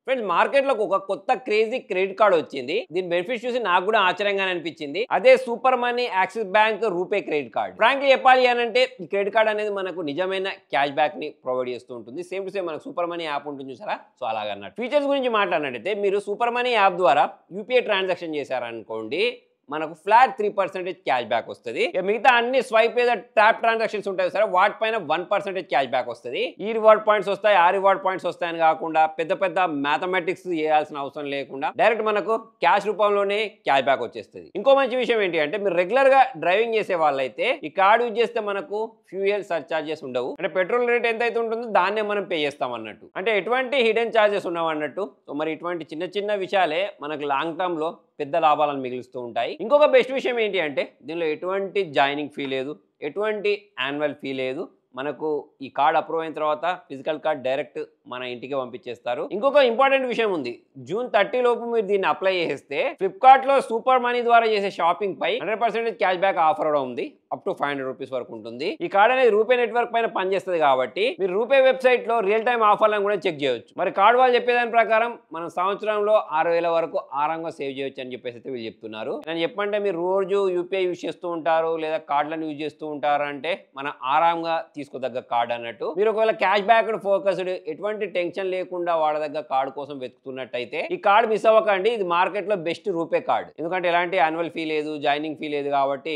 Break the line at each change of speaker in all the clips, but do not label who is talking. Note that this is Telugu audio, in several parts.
ఫ్రెండ్స్ మార్కెట్లోకి ఒక కొత్త క్రేజీ క్రెడిట్ కార్డ్ వచ్చింది. దీని బెనిఫిట్స్ చూసి నాకు కూడా ఆశ్చర్యంగానే అనిపించింది. అదే super money axis bank RuPay credit card. Frankly చెప్పాలి అంటే ఈ క్రెడిట్ కార్డ్ అనేది మనకు నిజమైన క్యాష్ బ్యాక్ ని ప్రొవైడ్ చేస్తూ ఉంటుంది. సేమ్ టు సేమ్ మనకు సూపర్ మనీ యాప్ ఉంటుంది చూసారా, సో అలాగన్నట్టు. ఫీచర్స్ గురించి మాట్లాడినట్టయితే మీరు సూపర్ మనీ యాప్ ద్వారా యూపీఐ ట్రాన్సాక్షన్ చేశారనుకోండి, మనకు ఫ్లాట్ 3% క్యాష్ బ్యాక్ వస్తుంది. మిగతా అన్ని స్వైప్ ఏదో ట్యాప్ ట్రాన్సాక్షన్స్ ఉంటాయి సరే, వాటిపైన 1% క్యాష్ బ్యాక్ వస్తుంది. ఈ రివార్డ్ పాయింట్స్ వస్తాయి, ఆ రివార్డ్ పాయింట్స్ వస్తాయని కాకుండా పెద్ద పెద్ద మ్యాథమెటిక్స్ చేయాల్సిన అవసరం లేకుండా డైరెక్ట్ మనకు క్యాష్ రూపంలోనే క్యాష్ బ్యాక్ వచ్చేస్తుంది. ఇంకో మంచి విషయం ఏంటి అంటే, మీరు రెగ్యులర్ గా డ్రైవింగ్ చేసే వాళ్ళైతే ఈ కార్డు యూజ్ చేస్తే మనకు ఫ్యూయల్ సర్చార్జెస్ ఉండవు. అంటే పెట్రోల్ రేట్ ఎంత అయితే ఉంటుందో దాన్నే మనం పే చేస్తాం అన్నట్టు. అంటే ఎటువంటి హిడెన్ చార్జెస్ ఉండవు అన్నట్టు. సో మరి ఇటువంటి చిన్న చిన్న విషయాలే మనకు లాంగ్ టర్మ్ లో పెద్ద లాభాలను మిగులుస్తూ ఉంటాయి. ఇంకొక బెస్ట్ విషయం ఏంటి అంటే, దీనిలో ఎటువంటి జాయినింగ్ ఫీ లేదు, ఎటువంటి యాన్యువల్ ఫీ లేదు. మనకు ఈ కార్డ్ అప్రూవ్ అయిన తర్వాత ఫిజికల్ కార్డ్ డైరెక్ట్ మన ఇంటికి పంపించేస్తారు. ఇంకొక ఇంపార్టెంట్ విషయం ఉంది, జూన్ 30 లోపు మీరు దీన్ని అప్లై చేస్తే ఫ్లిప్కార్ట్ లో సూపర్ మనీ ద్వారా చేసే షాపింగ్ పై 100% క్యాష్ బ్యాక్ ఆఫర్ కూడా ఉంది. అప్ టు 500 రూపీస్ వరకు ఉంటుంది. ఈ కార్డ్ అనేది రూపే నెట్వర్క్ పైన పనిచేస్తుంది కాబట్టి మీరు రూపే వెబ్సైట్ లో రియల్ టైమ్ ఆఫర్లను కూడా చెక్ చేయొచ్చు. మరి కార్డ్ వాళ్ళు చెప్పేదాని ప్రకారం మనం సంవత్సరంలో 6,000 వరకు ఆరాంగా సేవ్ చేయొచ్చు అని చెప్పేసి అయితే వీళ్ళు చెప్తున్నారు. నేను చెప్పంటే మీరు రోజు యూపీఐ యూజ్ చేస్తూ ఉంటారు లేదా కార్డులను యూజ్ చేస్తూ ఉంటారు అంటే మన ఆరాంగా తీసుకోదగ్గ కార్డ్ అన్నట్టు. మీరు ఒకవేళ క్యాష్ బ్యాక్ ఫోకస్డ్ ఎటువంటి టెన్షన్ లేకుండా వాడదగ్గ కార్డు కోసం వెతుకుతున్నట్టయితే ఈ కార్డ్ మిస్ అవ్వకండి. ఇది మార్కెట్ లో బెస్ట్ రూపే కార్డ్. ఎందుకంటే ఎలాంటి యాన్యువల్ ఫీ లేదు, జాయినింగ్ ఫీ లేదు కాబట్టి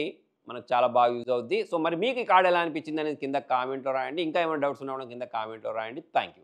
మనకు చాలా బాగా యూజ్ అవుద్ది. సో మరి మీకు ఈ కార్డ్ ఎలా అనిపించింది అనేది కింద కామెంట్లో రాయండి. ఇంకా ఏమైనా డౌట్స్ ఉన్నా కింద కామెంట్లో రాయండి. Thank you.